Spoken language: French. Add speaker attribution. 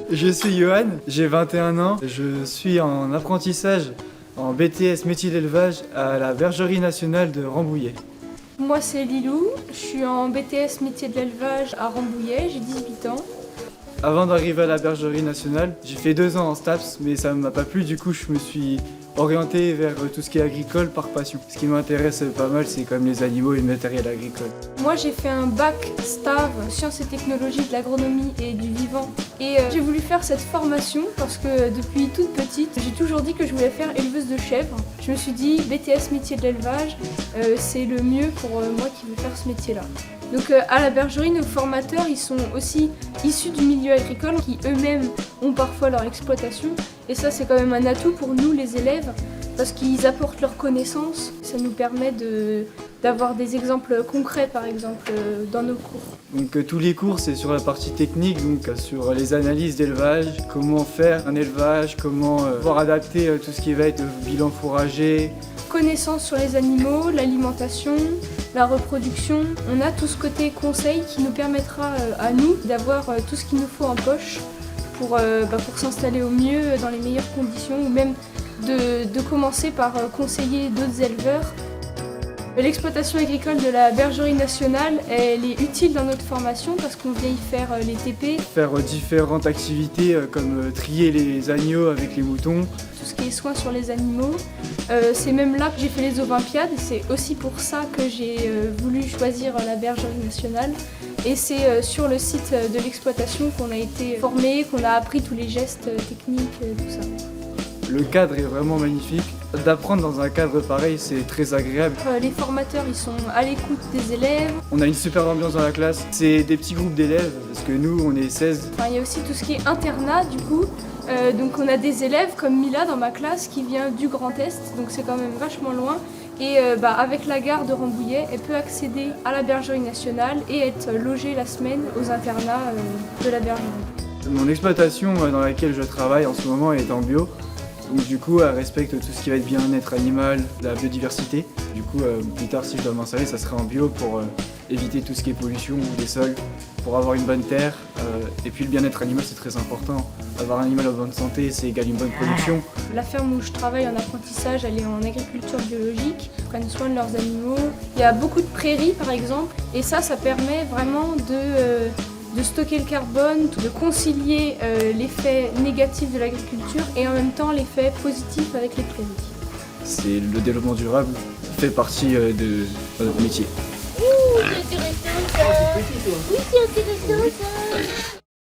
Speaker 1: Je suis Johan, j'ai 21 ans, je suis en apprentissage en BTS métier d'élevage à la Bergerie nationale de Rambouillet.
Speaker 2: Moi c'est Lilou, je suis en BTS métier de l'élevage à Rambouillet, j'ai 18 ans.
Speaker 1: Avant d'arriver à la Bergerie nationale, j'ai fait 2 ans en STAPS, mais ça ne m'a pas plu, du coup je me suis orienté vers tout ce qui est agricole par passion. Ce qui m'intéresse pas mal, c'est quand même les animaux et le matériel agricole.
Speaker 2: Moi j'ai fait un bac STAV, sciences et technologies de l'agronomie et du vivant. Et j'ai voulu faire cette formation parce que depuis toute petite, j'ai toujours dit que je voulais faire éleveuse de chèvres. Je me suis dit BTS métier de l'élevage, c'est le mieux pour moi qui veux faire ce métier-là. Donc à la bergerie, nos formateurs, ils sont aussi issus du milieu agricole, qui eux-mêmes ont parfois leur exploitation. Et ça, c'est quand même un atout pour nous, les élèves, parce qu'ils apportent leurs connaissances. Ça nous permet d'avoir des exemples concrets, par exemple, dans nos cours.
Speaker 1: Donc tous les cours, c'est sur la partie technique, donc sur les analyses d'élevage, comment faire un élevage, comment pouvoir adapter tout ce qui va être bilan fourrager.
Speaker 2: Connaissances sur les animaux, l'alimentation, la reproduction. On a tout ce côté conseil qui nous permettra à nous d'avoir tout ce qu'il nous faut en poche pour s'installer au mieux dans les meilleures conditions ou même de commencer par conseiller d'autres éleveurs. L'exploitation agricole de la Bergerie nationale, elle est utile dans notre formation parce qu'on vient y faire les TP.
Speaker 1: Faire différentes activités comme trier les agneaux avec les moutons.
Speaker 2: Tout ce qui est soins sur les animaux. C'est même là que j'ai fait les Olympiades et c'est aussi pour ça que j'ai voulu choisir la Bergerie nationale. Et c'est sur le site de l'exploitation qu'on a été formé, qu'on a appris tous les gestes techniques, tout ça.
Speaker 1: Le cadre est vraiment magnifique. D'apprendre dans un cadre pareil, c'est très agréable.
Speaker 2: Les formateurs, ils sont à l'écoute des élèves.
Speaker 1: On a une super ambiance dans la classe. C'est des petits groupes d'élèves, parce que nous, on est 16.
Speaker 2: Enfin, il y a aussi tout ce qui est internat, du coup. Donc on a des élèves comme Mila dans ma classe qui vient du Grand Est, donc c'est quand même vachement loin. Et avec la gare de Rambouillet, elle peut accéder à la Bergerie nationale et être logée la semaine aux internats de la Bergerie.
Speaker 1: Mon exploitation dans laquelle je travaille en ce moment est en bio. Donc du coup, elle respecte tout ce qui va être bien-être animal, la biodiversité. Du coup, plus tard, si je dois m'installer, ça serait en bio pour éviter tout ce qui est pollution des sols, pour avoir une bonne terre. Et puis le bien-être animal, c'est très important. Avoir un animal en bonne santé, c'est égal une bonne production.
Speaker 2: La ferme où je travaille en apprentissage, elle est en agriculture biologique. Ils prennent soin de leurs animaux. Il y a beaucoup de prairies, par exemple. Et ça permet vraiment de stocker le carbone, de concilier l'effet négatif de l'agriculture et en même temps l'effet positif avec les prairies.
Speaker 1: C'est le développement durable fait partie de notre métier.
Speaker 3: Ouh, c'est intéressant ça. Oui, c'est intéressant ça.